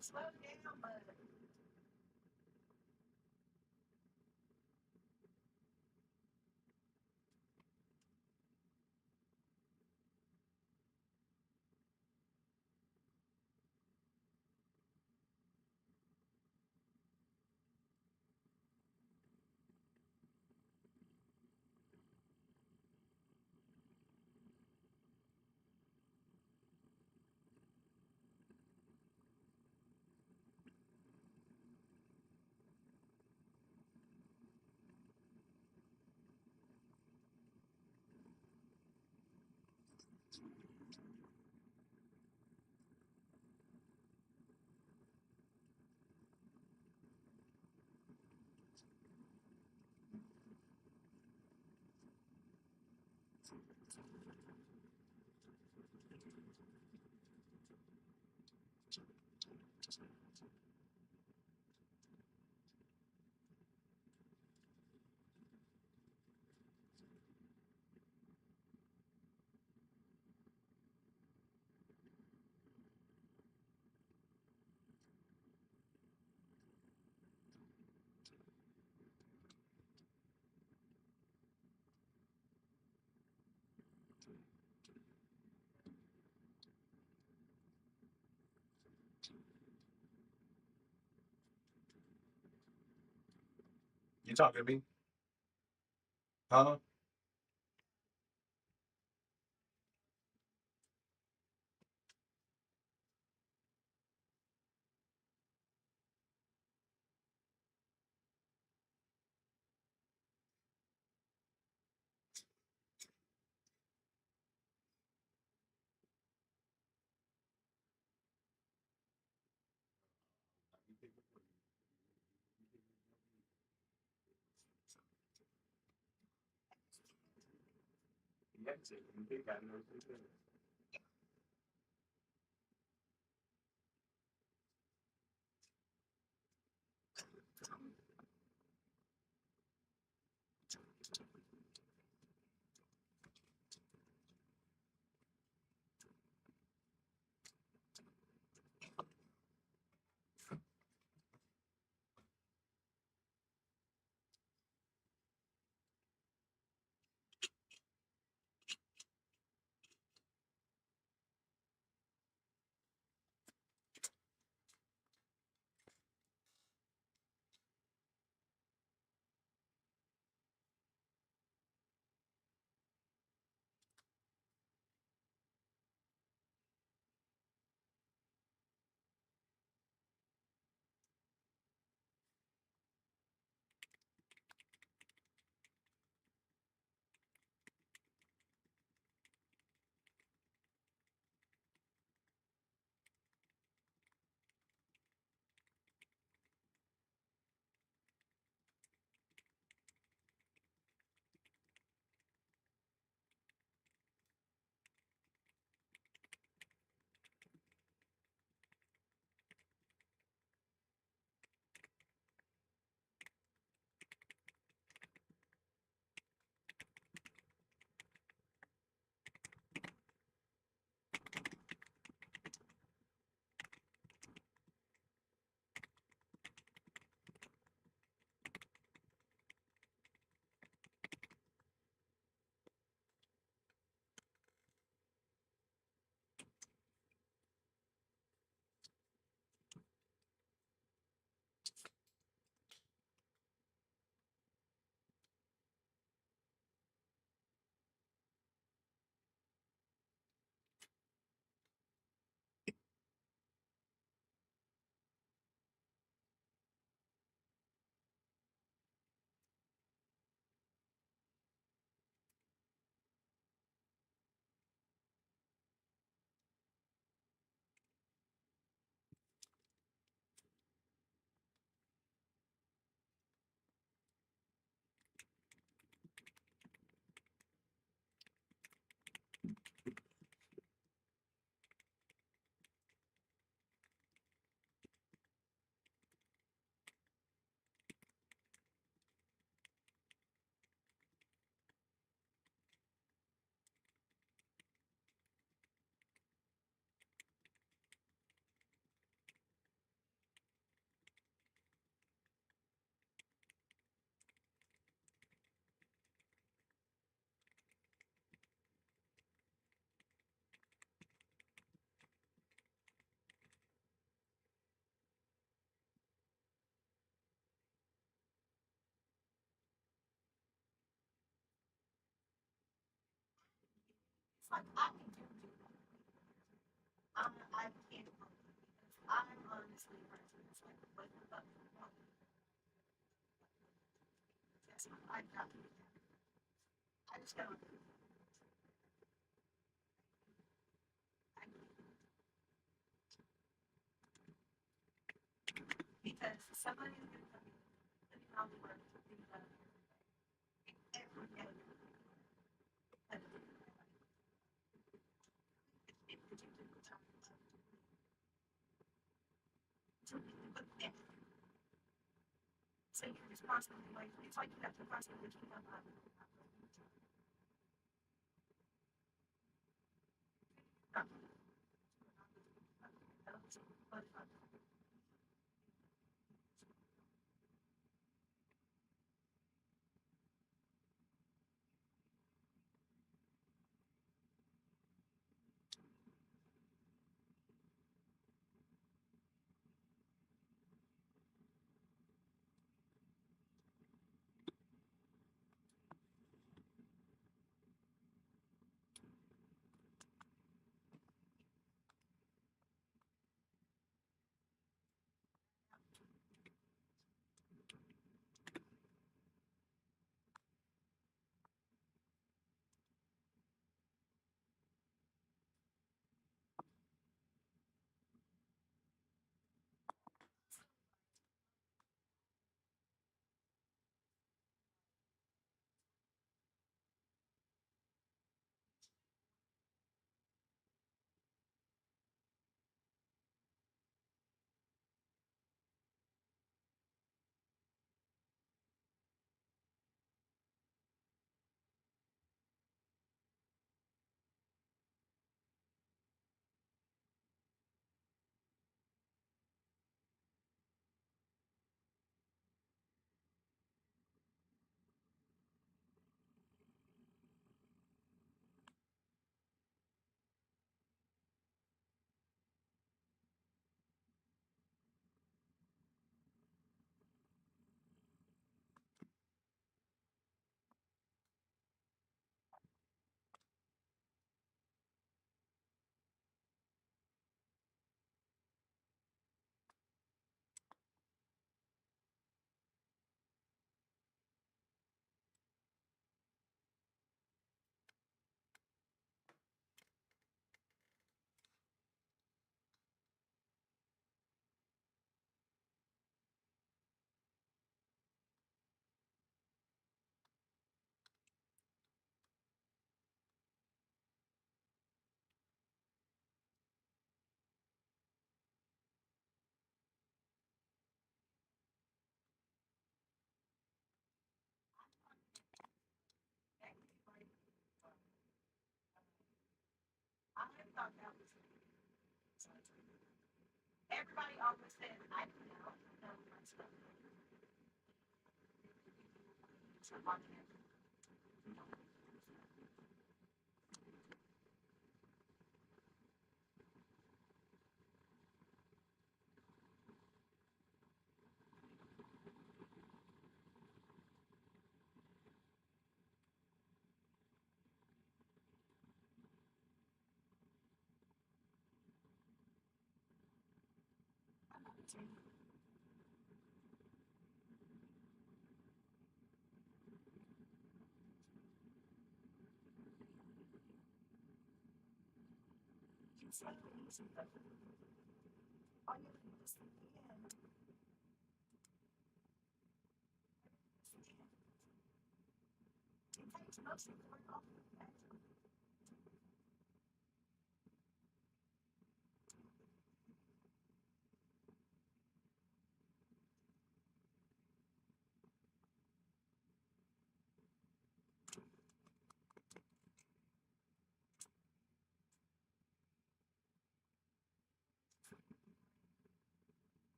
Slow down, but You talking to me? Huh?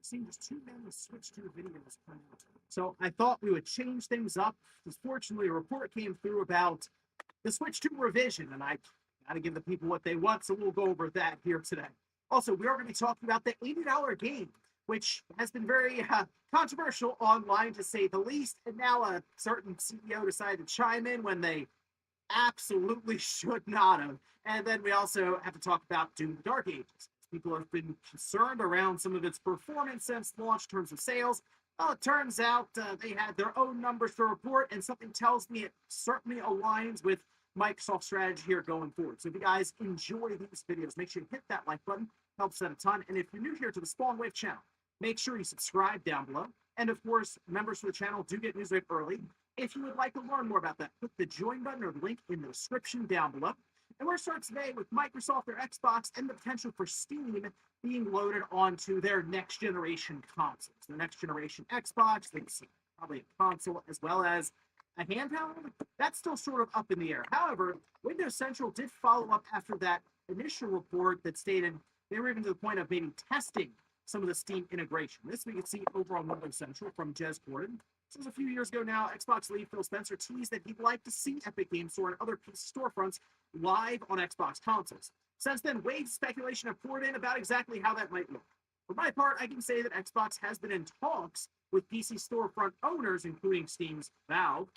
Seems too many switch to videos come out. So I thought we would change things up. Because fortunately, a report came through about the Switch 2 revision, and I got to give the people what they want, so we'll go over that here today. Also, we are going to be talking about the $80 game, which has been very controversial online to say the least, and now a certain CEO decided to chime in when they absolutely should not have. And then we also have to talk about Doom Dark Ages. People have been concerned around some of its performance since launch in terms of sales. Well, it turns out they had their own numbers to report, and something tells me it certainly aligns with Microsoft's strategy here going forward. So if you guys enjoy these videos, make sure you hit that like button. Helps out a ton. And if you're new here to the Spawn Wave channel, make sure you subscribe down below. And of course, members of the channel do get news right early. If you would like to learn more about that, click the join button or the link in the description down below. And we're starting today with Microsoft, their Xbox, and the potential for Steam being loaded onto their next generation consoles. The next generation Xbox, probably a console as well as a handheld. That's still sort of up in the air. However, Windows Central did follow up after that initial report that stated they were even to the point of maybe testing some of the Steam integration. This we can see over on Windows Central from Jez Gordon. This was a few years ago now. Xbox lead Phil Spencer teased that he'd like to see Epic Game Store and other PC storefronts live on Xbox consoles. Since then, waves of speculation have poured in about exactly how that might look. For my part, I can say that Xbox has been in talks with PC storefront owners, including Steam's Valve,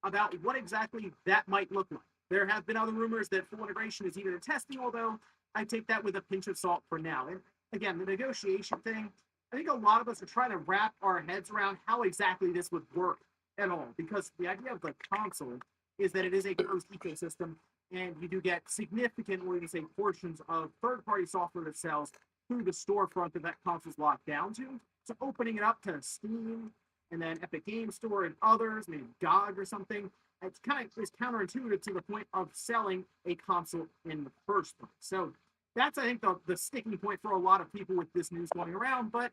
about what exactly that might look like. There have been other rumors that full integration is even in testing, although I take that with a pinch of salt for now. And again, the negotiation thing, I think a lot of us are trying to wrap our heads around how exactly this would work at all, because the idea of the console is that it is a closed ecosystem, and you do get significant, or you can say, portions of third-party software that sells through the storefront that console's locked down to. So opening it up to Steam and then Epic Game Store and others, maybe GOG or something, it's kind of is counterintuitive to the point of selling a console in the first place. So that's, I think, the sticking point for a lot of people with this news going around. But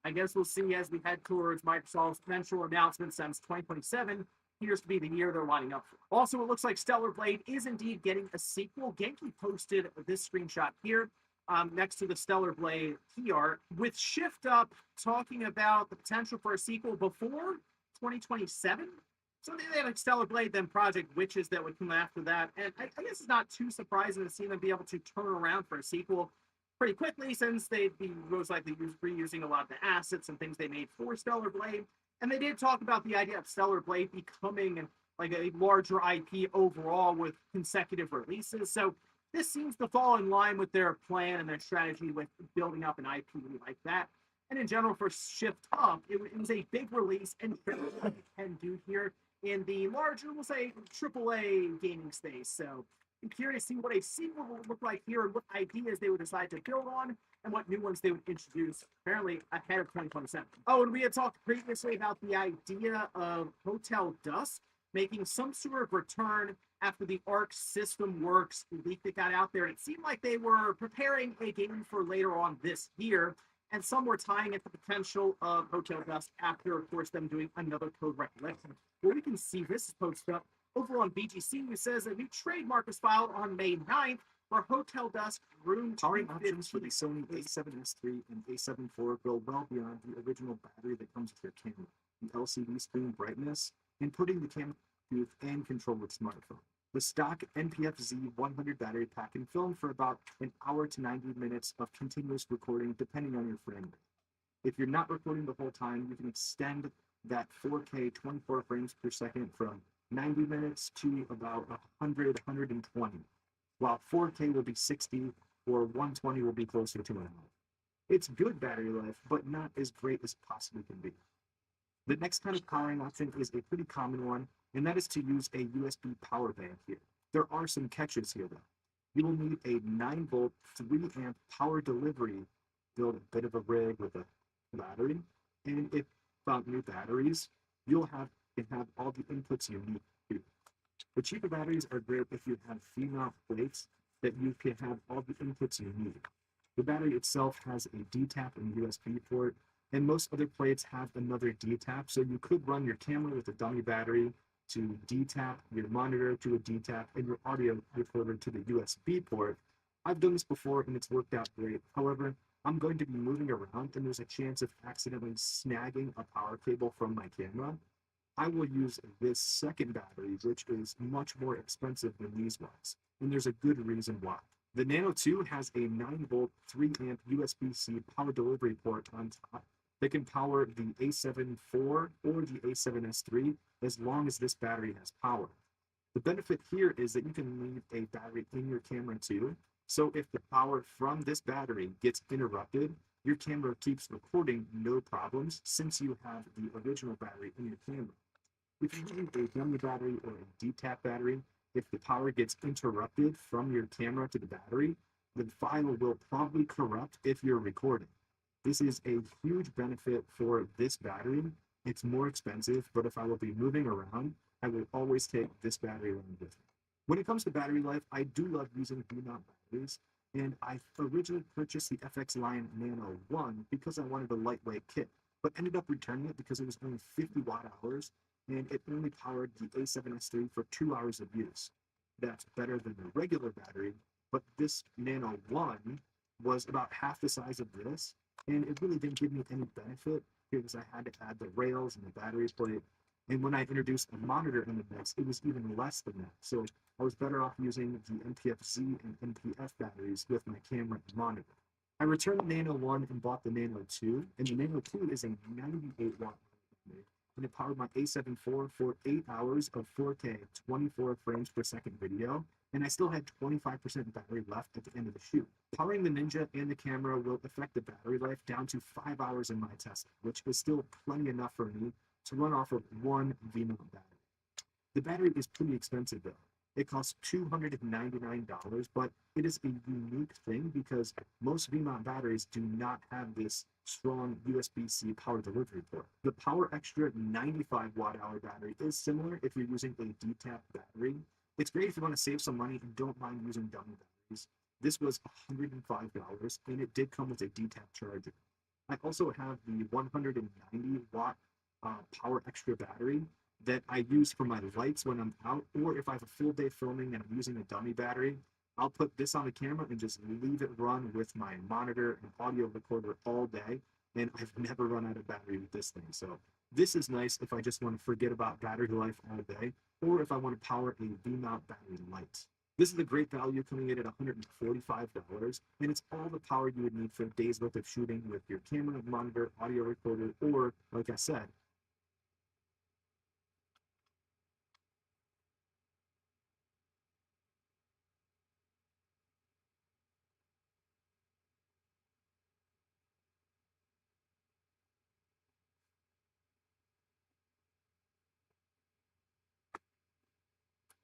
I guess we'll see as we head towards Microsoft's eventual announcement since 2027 appears to be the year they're lining up for. Also, it looks like Stellar Blade is indeed getting a sequel. Genki posted this screenshot here next to the Stellar Blade PR with Shift Up talking about the potential for a sequel before 2027. So they had like Stellar Blade, then Project Witches that would come after that. And I guess it's not too surprising to see them be able to turn around for a sequel pretty quickly, since they'd be most likely reusing a lot of the assets and things they made for Stellar Blade. And they did talk about the idea of Stellar Blade becoming like a larger IP overall with consecutive releases. So this seems to fall in line with their plan and their strategy with building up an IP like that. And in general, for Shift Up, it was a big release and what it can do here in the larger, we'll say, AAA gaming space. So I'm curious to see what a sequel will look like here and what ideas they would decide to build on and what new ones they would introduce, apparently ahead of 2027. Oh, and we had talked previously about the idea of Hotel Dusk making some sort of return after the Arc System Works leak that got out there. It seemed like they were preparing a game for later on this year, and some were tying it to the potential of Hotel Dusk after, of course, them doing another Code Recollection. Well, we can see this is posted up over on BGC, who says a new trademark was filed on May 9th for Hotel Dusk Room 215. Powering options for the Sony A7S III and A7 IV go well beyond the original battery that comes with your camera, the LCD screen brightness, inputting the camera booth and control with smartphone. The stock NPF-Z 100 battery pack can film for about an hour to 90 minutes of continuous recording, depending on your frame rate. If you're not recording the whole time, you can extend that 4K 24 frames per second from 90 minutes to about 100, 120, while 4K will be 60 or 120 will be closer to an hour. It's good battery life, but not as great as possibly can be. The next kind of powering option is a pretty common one, and that is to use a USB power bank here. There are some catches here though. You will need a 9-volt, 3-amp power delivery, build a bit of a rig with a battery, and if about new batteries, you'll have all the inputs you need to. The cheaper batteries are great if you have female plates that you can have all the inputs you need. The battery itself has a D-tap and USB port, and most other plates have another D-tap, so you could run your camera with a dummy battery to D-tap, your monitor to a D-tap, and your audio recorder to the USB port, I've done this before and it's worked out great. However, I'm going to be moving around and there's a chance of accidentally snagging a power cable from my camera. I will use this second battery, which is much more expensive than these ones. And there's a good reason why. The Nano 2 has a 9-volt, 3-amp USB-C power delivery port on top that can power the A7 IV or the A7S3 as long as this battery has power. The benefit here is that you can leave a battery in your camera too. So if the power from this battery gets interrupted, your camera keeps recording no problems since you have the original battery in your camera. If you use a dummy battery or a DTAP battery, if the power gets interrupted from your camera to the battery, the file will probably corrupt if you're recording. This is a huge benefit for this battery. It's more expensive, but if I will be moving around, I will always take this battery around with me. When it comes to battery life, I do love using V-mount batteries, and I originally purchased the FX Line Nano 1 because I wanted a lightweight kit, but ended up returning it because it was only 50 watt hours, and it only powered the A7S3 for 2 hours of use. That's better than the regular battery, but this Nano 1 was about half the size of this, and it really didn't give me any benefit because I had to add the rails and the battery plate. And when I introduced a monitor in the mix, it was even less than that. So I was better off using the NPF-Z and NPF batteries with my camera and monitor. I returned the Nano 1 and bought the Nano 2, and the Nano 2 is a 98 watt battery, and it powered my A7 IV for 8 hours of 4K 24 frames per second video, and I still had 25% battery left at the end of the shoot. Powering the Ninja and the camera will affect the battery life down to 5 hours in my test, which is still plenty enough for me to run off of one V-mount battery. The battery is pretty expensive though. It costs $299, but it is a unique thing because most V-mount batteries do not have this strong USB-C power delivery port. The Power Extra 95 watt-hour battery is similar if you're using a DTAP battery. It's great if you want to save some money and don't mind using dummy batteries. This was $105, and it did come with a DTAP charger. I also have the 190 watt Power Extra battery that I use for my lights when I'm out, or if I have a full day filming and I'm using a dummy battery, I'll put this on the camera and just leave it run with my monitor and audio recorder all day, and I've never run out of battery with this thing. So this is nice if I just want to forget about battery life all day, or if I want to power a V-mount battery light. This is a great value coming in at $145, and it's all the power you would need for a day's worth of shooting with your camera, monitor, audio recorder, or, like I said,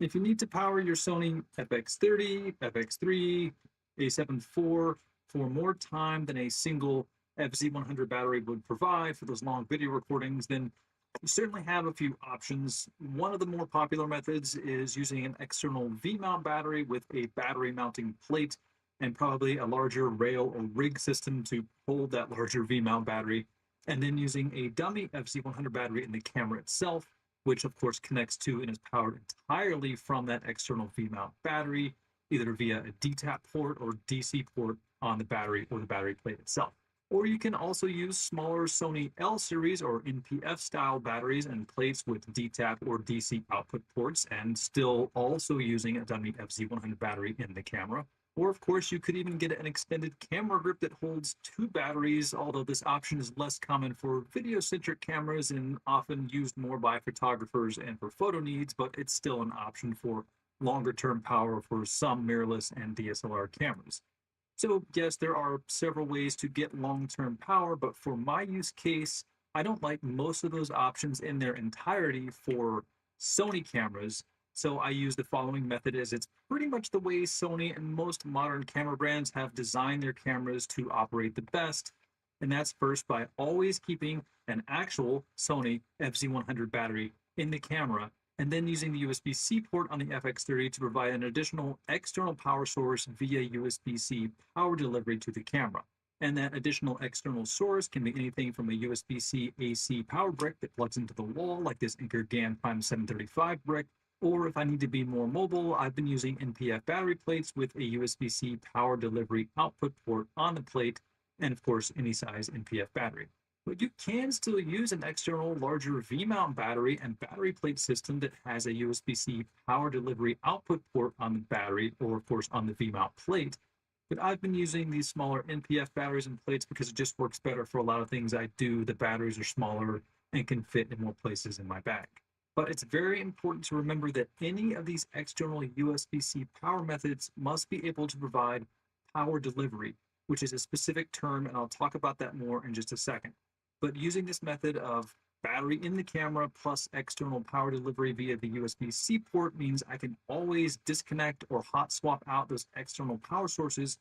If you need to power your Sony FX30, FX3, A7 IV for more time than a single FZ100 battery would provide for those long video recordings, then you certainly have a few options. One of the more popular methods is using an external V-mount battery with a battery mounting plate and probably a larger rail or rig system to hold that larger V-mount battery, and then using a dummy FZ100 battery in the camera itself, which of course connects to and is powered entirely from that external V-mount battery, either via a DTAP port or DC port on the battery or the battery plate itself. Or you can also use smaller Sony L series or NPF style batteries and plates with DTAP or DC output ports, and still also using a dummy FZ100 battery in the camera. Or of course, you could even get an extended camera grip that holds 2 batteries, although this option is less common for video-centric cameras and often used more by photographers and for photo needs, but it's still an option for longer-term power for some mirrorless and DSLR cameras. So yes, there are several ways to get long-term power, but for my use case, I don't like most of those options in their entirety for Sony cameras. So I use the following method, as it's pretty much the way Sony and most modern camera brands have designed their cameras to operate the best. And that's first by always keeping an actual Sony FZ100 battery in the camera, and then using the USB-C port on the FX30 to provide an additional external power source via USB-C power delivery to the camera. And that additional external source can be anything from a USB-C AC power brick that plugs into the wall, like this Anker GAN Prime 735 brick, Or if I need to be more mobile, I've been using NPF battery plates with a USB-C power delivery output port on the plate, and of course, any size NPF battery. But you can still use an external, larger V-mount battery and battery plate system that has a USB-C power delivery output port on the battery, or of course on the V-mount plate. But I've been using these smaller NPF batteries and plates because it just works better for a lot of things I do. The batteries are smaller and can fit in more places in my bag. But it's very important to remember that any of these external USB-C power methods must be able to provide power delivery, which is a specific term, and I'll talk about that more in just a second. But using this method of battery in the camera plus external power delivery via the USB-C port means I can always disconnect or hot swap out those external power sources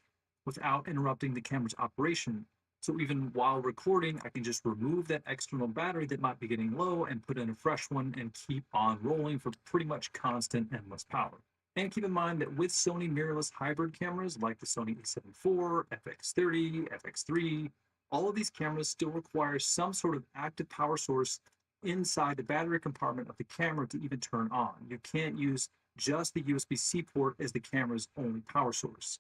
without interrupting the camera's operation. So even while recording, I can just remove that external battery that might be getting low and put in a fresh one and keep on rolling for pretty much constant endless power. And keep in mind that with Sony mirrorless hybrid cameras like the Sony a7 IV, FX30, FX3, all of these cameras still require some sort of active power source inside the battery compartment of the camera to even turn on. You can't use just the USB-C port as the camera's only power source.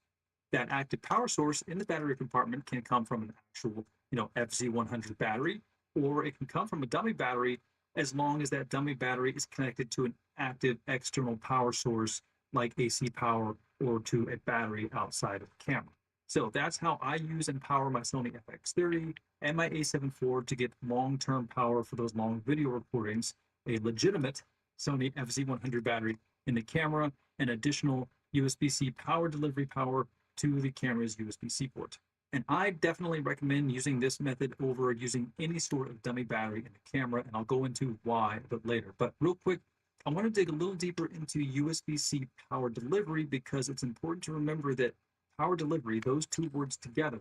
That active power source in the battery compartment can come from an actual, FZ100 battery, or it can come from a dummy battery as long as that dummy battery is connected to an active external power source like AC power or to a battery outside of the camera. So that's how I use and power my Sony FX30 and my a7 IV to get long-term power for those long video recordings, a legitimate Sony FZ100 battery in the camera, and additional USB-C power delivery power to the camera's USB-C port. And I definitely recommend using this method over using any sort of dummy battery in the camera, and I'll go into why a bit later. But real quick, I want to dig a little deeper into USB-C power delivery because it's important to remember that power delivery, those two words together,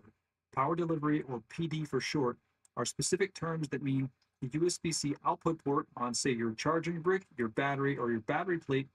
power delivery, or PD for short, are specific terms that mean the USB-C output port on, say, your charging brick, your battery, or your battery plate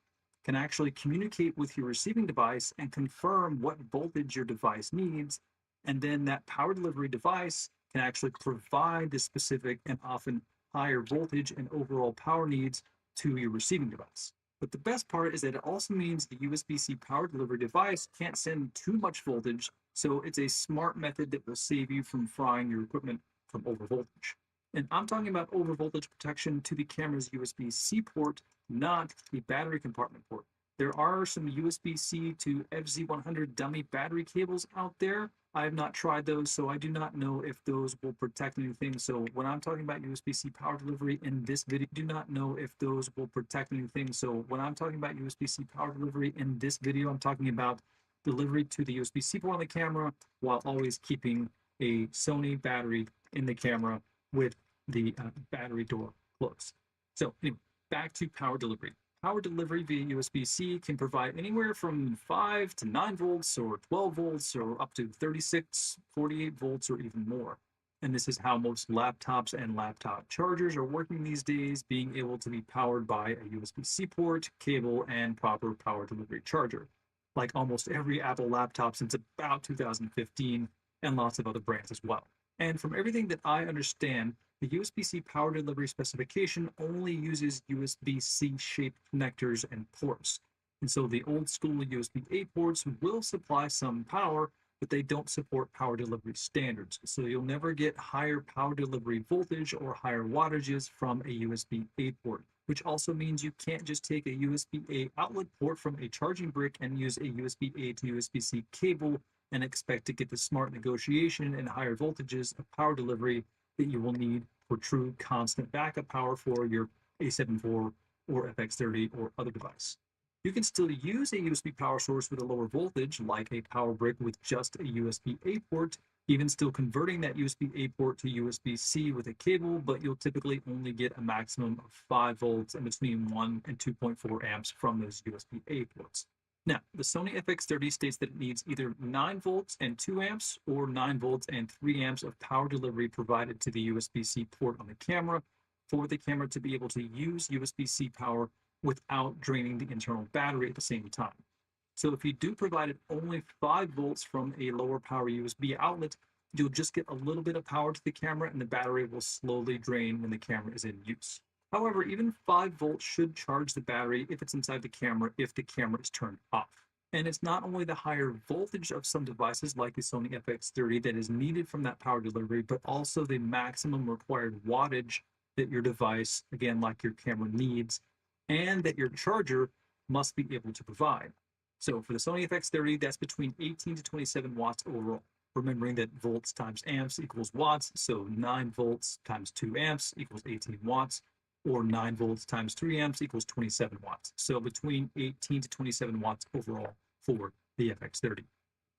can actually communicate with your receiving device and confirm what voltage your device needs. And then that power delivery device can actually provide the specific and often higher voltage and overall power needs to your receiving device. But the best part is that it also means the USB-C power delivery device can't send too much voltage, so it's a smart method that will save you from frying your equipment from overvoltage. And I'm talking about overvoltage protection to the camera's USB-C port, not the battery compartment port. There are some USB-C to FZ100 dummy battery cables out there. I have not tried those, so I do not know if those will protect anything. So when I'm talking about USB-C power delivery in this video, I do not know if those will protect anything. So when I'm talking about USB-C power delivery in this video, I'm talking about delivery to the USB-C port on the camera while always keeping a Sony battery in the camera with the battery door closed. So anyway, back to power delivery. Power delivery via USB-C can provide anywhere from 5 to 9 volts or 12 volts or up to 36, 48 volts or even more. And this is how most laptops and laptop chargers are working these days, being able to be powered by a USB-C port, cable, and proper power delivery charger, like almost every Apple laptop since about 2015, and lots of other brands as well. And from everything that I understand, the USB-C power delivery specification only uses USB-C shaped connectors and ports. And so the old school USB-A ports will supply some power, but they don't support power delivery standards. So you'll never get higher power delivery voltage or higher wattages from a USB-A port, which also means you can't just take a USB-A outlet port from a charging brick and use a USB-A to USB-C cable and expect to get the smart negotiation and higher voltages of power delivery that you will need for true constant backup power for your a7 IV or FX30 or other device. You can still use a USB power source with a lower voltage, like a power brick with just a USB-A port, even still converting that USB-A port to USB-C with a cable, but you'll typically only get a maximum of 5 volts and between 1 and 2.4 amps from those USB-A ports. Now, the Sony FX30 states that it needs either 9 volts and 2 amps or 9 volts and 3 amps of power delivery provided to the USB-C port on the camera for the camera to be able to use USB-C power without draining the internal battery at the same time. So if you do provide only 5 volts from a lower power USB outlet, you'll just get a little bit of power to the camera and the battery will slowly drain when the camera is in use. However, even 5 volts should charge the battery if it's inside the camera if the camera is turned off. And it's not only the higher voltage of some devices like the Sony FX30 that is needed from that power delivery, but also the maximum required wattage that your device, again, like your camera needs, and that your charger must be able to provide. So for the Sony FX30, that's between 18 to 27 watts overall. Remembering that volts times amps equals watts, so 9 volts times 2 amps equals 18 watts, or 9 volts times 3 amps equals 27 watts. So between 18 to 27 watts overall for the FX30.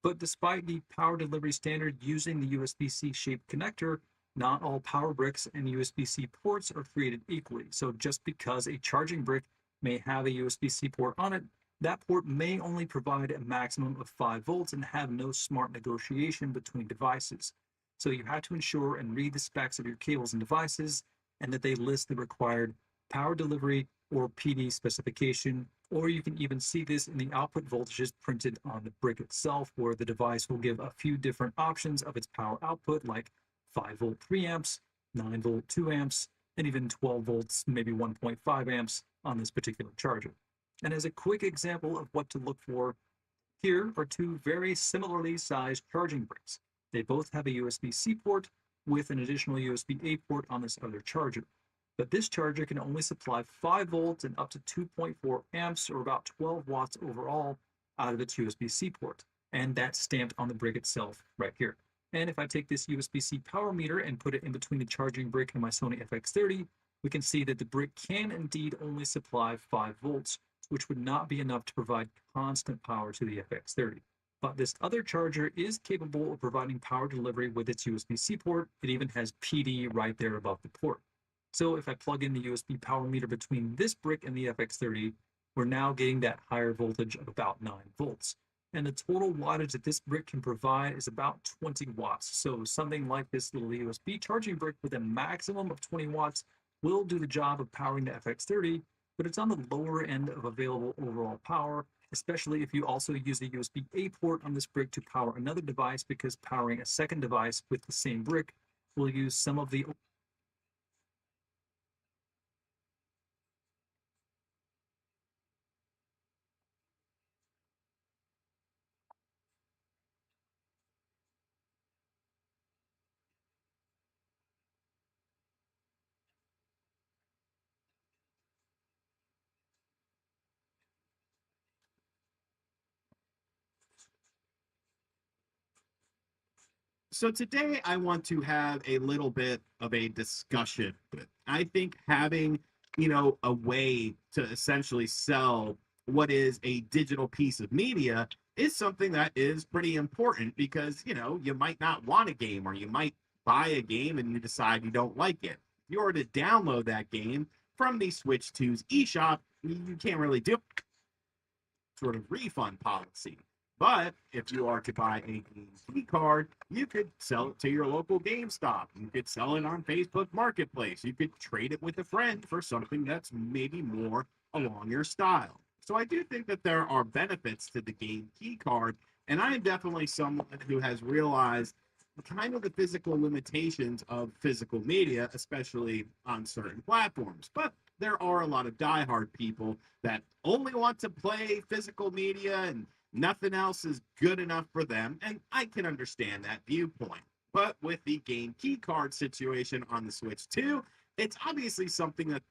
But despite the power delivery standard using the USB-C shaped connector, not all power bricks and USB-C ports are created equally. So just because a charging brick may have a USB-C port on it, that port may only provide a maximum of 5 volts and have no smart negotiation between devices. So you have to ensure and read the specs of your cables and devices, and that they list the required power delivery or PD specification, or you can even see this in the output voltages printed on the brick itself, where the device will give a few different options of its power output, like 5 volt 3 amps, 9 volt 2 amps, and even 12 volts, maybe 1.5 amps on this particular charger. And as a quick example of what to look for, here are 2 very similarly sized charging bricks. They both have a USB-C port with an additional USB-A port on this other charger. But this charger can only supply 5 volts and up to 2.4 amps, or about 12 watts overall, out of its USB-C port. And that's stamped on the brick itself right here. And if I take this USB-C power meter and put it in between the charging brick and my Sony FX30, we can see that the brick can indeed only supply 5 volts, which would not be enough to provide constant power to the FX30. But this other charger is capable of providing power delivery with its USB-C port. It even has PD right there above the port. So if I plug in the USB power meter between this brick and the FX30, we're now getting that higher voltage of about 9 volts. And the total wattage that this brick can provide is about 20 watts. So something like this little USB charging brick with a maximum of 20 watts will do the job of powering the FX30, but it's on the lower end of available overall power, especially if you also use a USB-A port on this brick to power another device, because powering a second device with the same brick will use some of the So today I want to have a little bit of a discussion. I think having, a way to essentially sell what is a digital piece of media is something that is pretty important, because, you might not want a game, or you might buy a game and you decide you don't like it. If you were to download that game from the Switch 2's eShop, you can't really do sort of refund policy. But if you are to buy a game key card, you could sell it to your local GameStop. You could sell it on Facebook Marketplace. You could trade it with a friend for something that's maybe more along your style. So I do think that there are benefits to the game key card, and I am definitely someone who has realized kind of the physical limitations of physical media, especially on certain platforms. But there are a lot of diehard people that only want to play physical media, and nothing else is good enough for them, and I can understand that viewpoint. But with the game key card situation on the Switch 2, it's obviously something that